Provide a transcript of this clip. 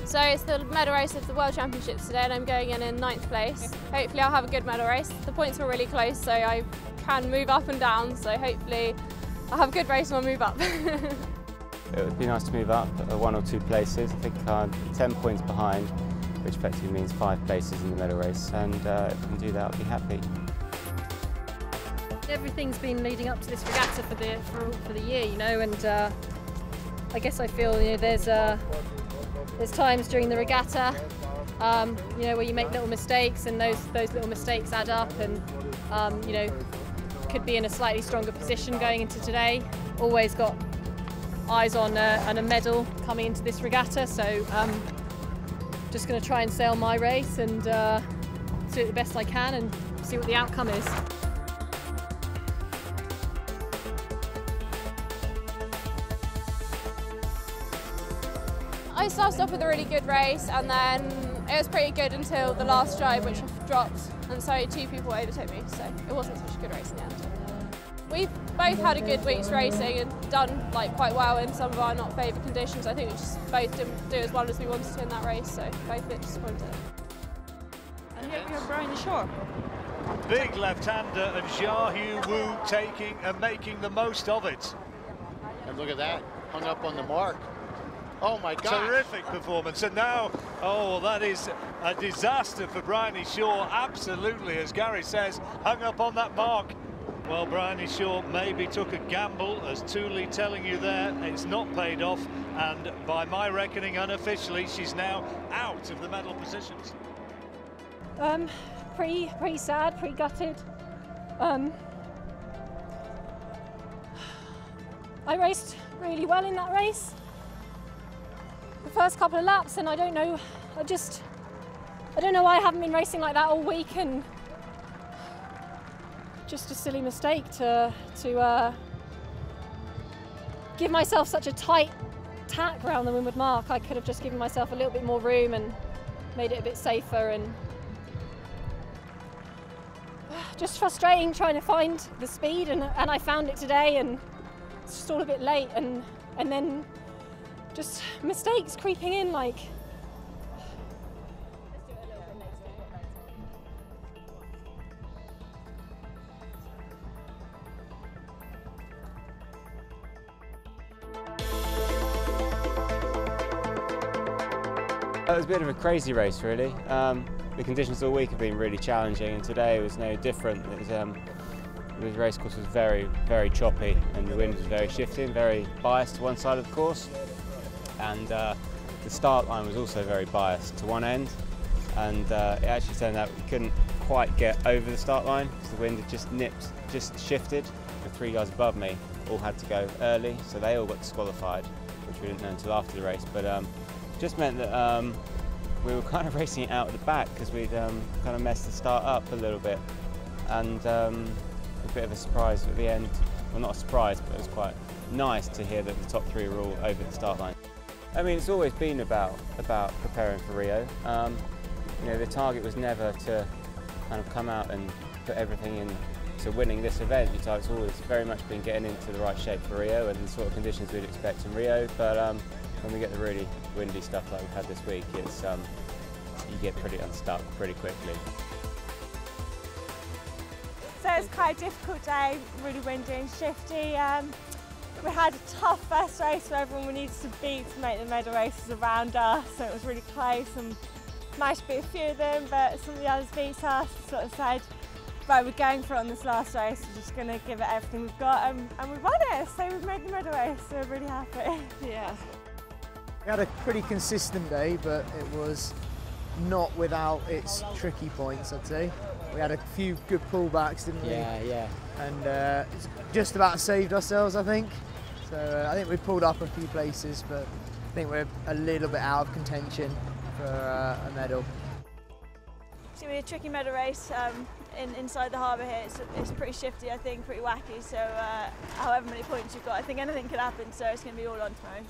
So it's the medal race of the World Championships today and I'm going in 9th place. Hopefully I'll have a good medal race. The points were really close so I can move up and down, so hopefully I'll have a good race and I'll move up. It would be nice to move up 1 or 2 places. I think I'm 10 points behind, which effectively means 5 places in the medal race, and if I can do that I'll be happy. Everything's been leading up to this regatta for the year, you know, and I guess I feel, you know, there's times during the regatta, you know, where you make little mistakes, and those little mistakes add up, and you know, could be in a slightly stronger position going into today. Always got eyes on a medal coming into this regatta, so just going to try and sail my race and do it the best I can and see what the outcome is. I started off with a really good race and then it was pretty good until the last stride, which dropped, and so 2 people overtook me, so it wasn't such a good race in the end. We've both had a good week's racing and done quite well in some of our not favoured conditions. I think we just both didn't do as well as we wanted to in that race, so both a bit disappointed. And here we have Bryony and Shaw. Big left-hander and Xiaohu Wu taking and making the most of it. And look at that, hung up on the mark. Oh my God! Terrific performance, and now, oh, that is a disaster for Bryony Shaw. Absolutely, as Gary says, hung up on that mark. Well, Bryony Shaw maybe took a gamble, as Tooley telling you there. It's not paid off, and by my reckoning, unofficially, she's now out of the medal positions. Pretty sad, pretty gutted. I raced really well in that race. The first couple of laps, and I don't know why I haven't been racing like that all week, and just a silly mistake to give myself such a tight tack around the windward mark. I could have just given myself a little bit more room and made it a bit safer, and just frustrating trying to find the speed, and I found it today, and it's just all a bit late, and then just mistakes creeping in, like. It was a bit of a crazy race, really. The conditions all week have been really challenging, and today was no different. It was, the race course was very, very choppy, and the wind was very shifting, very biased to one side of the course. And the start line was also very biased to one end, and it actually turned out we couldn't quite get over the start line because the wind had just shifted. The 3 guys above me all had to go early, so they all got disqualified, which we didn't know until after the race. But just meant that we were kind of racing it out at the back because we'd kind of messed the start up a little bit, and a bit of a surprise at the end. Well, not a surprise, but it was quite nice to hear that the top 3 were all over the start line. I mean, it's always been about preparing for Rio. You know, the target was never to kind of come out and put everything into winning this event. It's always very much been getting into the right shape for Rio and the sort of conditions we'd expect in Rio. But when we get the really windy stuff like we've had this week, it's you get pretty unstuck pretty quickly. So it's quite a difficult day, really windy and shifty. We had a tough first race where everyone we needed to beat to make the medal races around us, so it was really close, and managed to beat a few of them, but some of the others beat us. Sort of said, right, we're going for it on this last race, we're just going to give it everything we've got, and we won it, so we've made the medal race, so we're really happy. Yeah. We had a pretty consistent day, but it was not without its tricky points, I'd say. We had a few good pullbacks, didn't we? Yeah. And it's just about saved ourselves, I think. So I think we pulled up a few places, but I think we're a little bit out of contention for a medal. It's going to be a tricky medal race inside the harbour here. It's pretty shifty, I think, pretty wacky. So however many points you've got, I think anything could happen. So it's going to be all on tomorrow.